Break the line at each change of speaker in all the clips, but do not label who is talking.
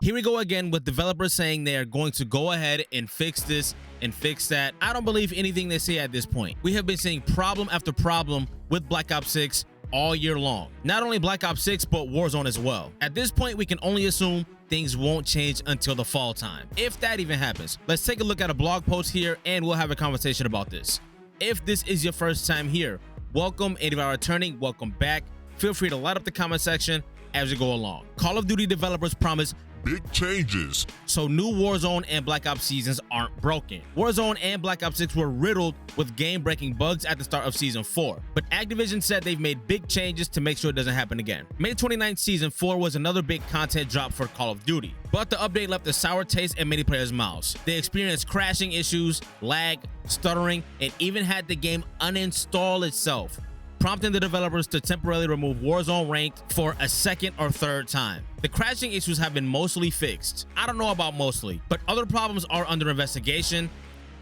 Here we go again with developers saying they are going to go ahead and fix this and fix that. I don't believe anything they say at this point. We have been seeing problem after problem with Black Ops 6 all year long. Not only Black Ops 6, but Warzone as well. At this point, we can only assume things won't change until the fall time, if that even happens. Let's take a look at a blog post here and we'll have a conversation about this. If this is your first time here, welcome. And if you are returning, welcome back. Feel free to light up the comment section as we go along. Call of Duty developers promise
big changes,
so new Warzone and Black Ops seasons aren't broken. Warzone and Black Ops 6 were riddled with game-breaking bugs at the start of Season 4, but Activision said they've made big changes to make sure it doesn't happen again. May 29th, Season 4 was another big content drop for Call of Duty, but the update left a sour taste in many players' mouths. They experienced crashing issues, lag, stuttering, and even had the game uninstall itself, prompting the developers to temporarily remove Warzone Ranked for a second or third time. The crashing issues have been mostly fixed. I don't know about mostly, but other problems are under investigation,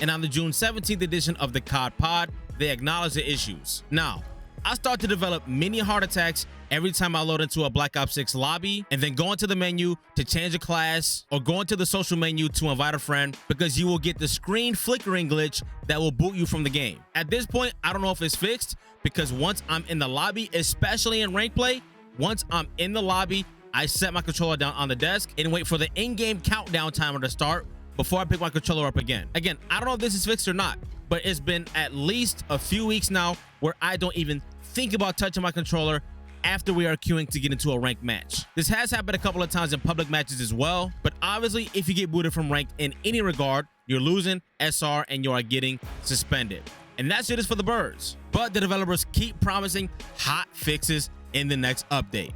and on the June 17th edition of the COD Pod, they acknowledge the issues. Now, I start to develop mini heart attacks every time I load into a Black Ops 6 lobby and then go into the menu to change a class or go into the social menu to invite a friend, because you will get the screen flickering glitch that will boot you from the game. At this point, I don't know if it's fixed, because once I'm in the lobby, especially in rank play, once I'm in the lobby, I set my controller down on the desk and wait for the in-game countdown timer to start before I pick my controller up again. Again, I don't know if this is fixed or not, but it's been at least a few weeks now where I don't even think about touching my controller after we are queuing to get into a ranked match. This has happened a couple of times in public matches as well, but obviously if you get booted from ranked in any regard, you're losing SR and you are getting suspended. And that shit is for the birds. But the developers keep promising hot fixes in the next update.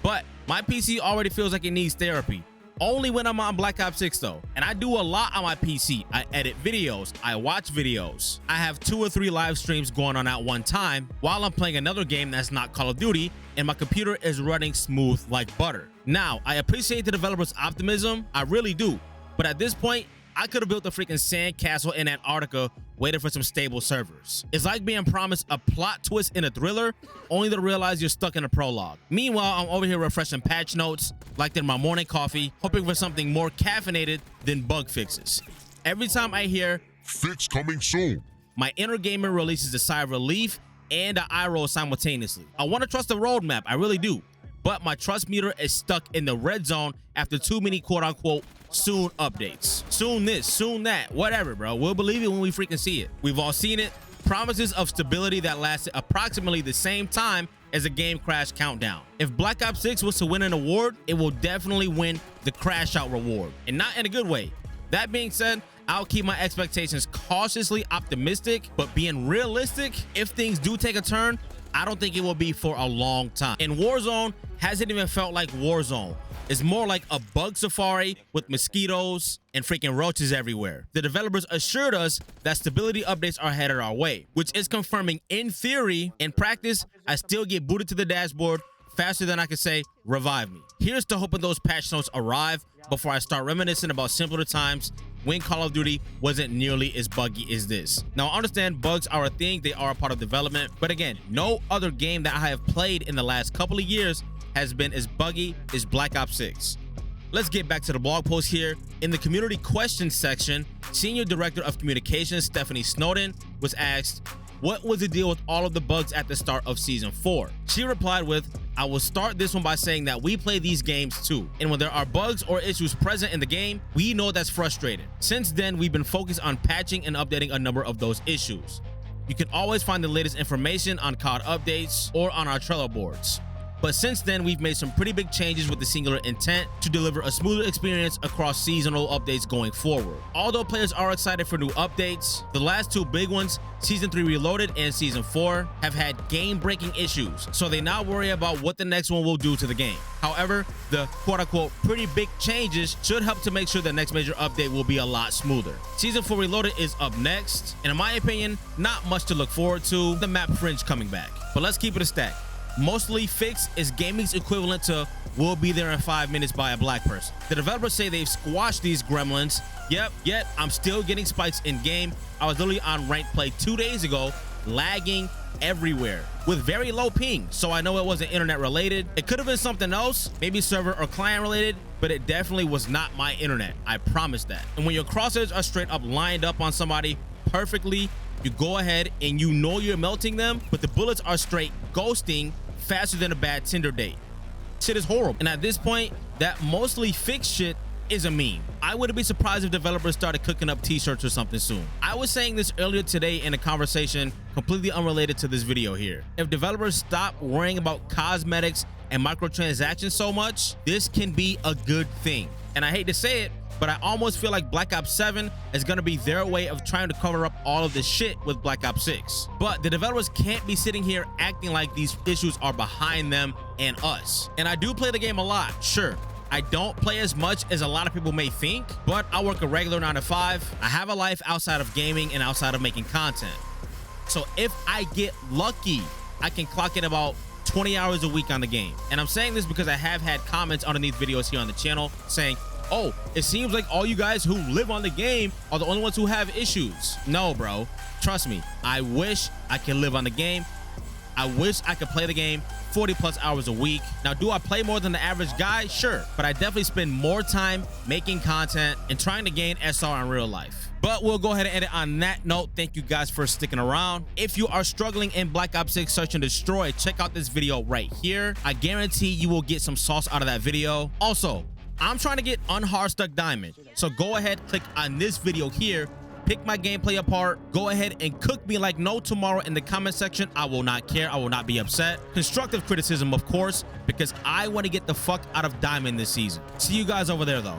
But my PC already feels like it needs therapy. Only when I'm on Black Ops 6 though. And I do a lot on my PC. I edit videos, I watch videos. I have 2 or 3 live streams going on at one time while I'm playing another game that's not Call of Duty, and my computer is running smooth like butter. Now, I appreciate the developers' optimism, I really do. But at this point, I could have built a freaking sand castle in Antarctica waiting for some stable servers. It's like being promised a plot twist in a thriller, only to realize you're stuck in a prologue. Meanwhile, I'm over here refreshing patch notes like in my morning coffee, hoping for something more caffeinated than bug fixes. Every time I hear
fix coming soon,
my inner gamer releases a sigh of relief and an eye roll simultaneously. I want to trust the roadmap, I really do, but my trust meter is stuck in the red zone after too many quote-unquote soon updates. Soon this, soon that, whatever, bro. We'll believe it when we freaking see it. We've all seen it. Promises of stability that lasted approximately the same time as a game crash countdown. If Black Ops 6 was to win an award, it will definitely win the crash out reward, and not in a good way. That being said, I'll keep my expectations cautiously optimistic, but being realistic, if things do take a turn, I don't think it will be for a long time. And Warzone hasn't even felt like Warzone. It's more like a bug safari with mosquitoes and freaking roaches everywhere. The developers assured us that stability updates are headed our way, which is confirming in theory. In practice, I still get booted to the dashboard faster than I can say, revive me. Here's to hoping those patch notes arrive before I start reminiscing about simpler times when Call of Duty wasn't nearly as buggy as this. Now, I understand bugs are a thing, they are a part of development, but again, no other game that I have played in the last couple of years has been as buggy as Black Ops 6. Let's get back to the blog post here. In the community questions section, Senior Director of Communications Stephanie Snowden was asked, what was the deal with all of the bugs at the start of Season 4? She replied with, I will start this one by saying that we play these games too, and when there are bugs or issues present in the game, we know that's frustrating. Since then, we've been focused on patching and updating a number of those issues. You can always find the latest information on COD updates or on our Trello boards. But since then, we've made some pretty big changes with the singular intent to deliver a smoother experience across seasonal updates going forward. Although players are excited for new updates, the last 2 big ones, Season 3 Reloaded and Season 4, have had game-breaking issues, so they now worry about what the next one will do to the game. However, the quote-unquote pretty big changes should help to make sure the next major update will be a lot smoother. Season 4 Reloaded is up next, and in my opinion, not much to look forward to, the map Fringe coming back. But let's keep it a stack. Mostly fixed is gaming's equivalent to we'll be there in 5 minutes by a black person. The developers say they've squashed these gremlins. Yet I'm still getting spikes in game. I was literally on ranked play 2 days ago, lagging everywhere with very low ping, so I know it wasn't internet related. It could have been something else, maybe server or client related, but it definitely was not my internet. I promise that. And when your crosshairs are straight up lined up on somebody perfectly, you go ahead and you know you're melting them, but the bullets are straight ghosting faster than a bad Tinder date. Shit is horrible. And at this point, that mostly fixed shit is a meme. I wouldn't be surprised if developers started cooking up t-shirts or something soon. I was saying this earlier today in a conversation completely unrelated to this video here. If developers stop worrying about cosmetics and microtransactions so much, this can be a good thing. And I hate to say it, but I almost feel like Black Ops 7 is going to be their way of trying to cover up all of this shit with Black Ops 6. But the developers can't be sitting here acting like these issues are behind them and us. And I do play the game a lot, sure. I don't play as much as a lot of people may think, but I work a regular 9 to 5. I have a life outside of gaming and outside of making content. So if I get lucky, I can clock in about 20 hours a week on the game. And I'm saying this because I have had comments underneath videos here on the channel saying, oh, it seems like all you guys who live on the game are the only ones who have issues. No, bro. Trust me. I wish I could live on the game. I wish I could play the game 40 plus hours a week. Now, do I play more than the average guy? Sure. But I definitely spend more time making content and trying to gain SR in real life. But we'll go ahead and end it on that note. Thank you guys for sticking around. If you are struggling in Black Ops 6 Search and Destroy, check out this video right here. I guarantee you will get some sauce out of that video. Also, I'm trying to get unhard stuck diamond. So go ahead, click on this video here, pick my gameplay apart, go ahead and cook me like no tomorrow in the comment section. I will not care. I will not be upset. Constructive criticism, of course, because I want to get the fuck out of diamond this season. See you guys over there though.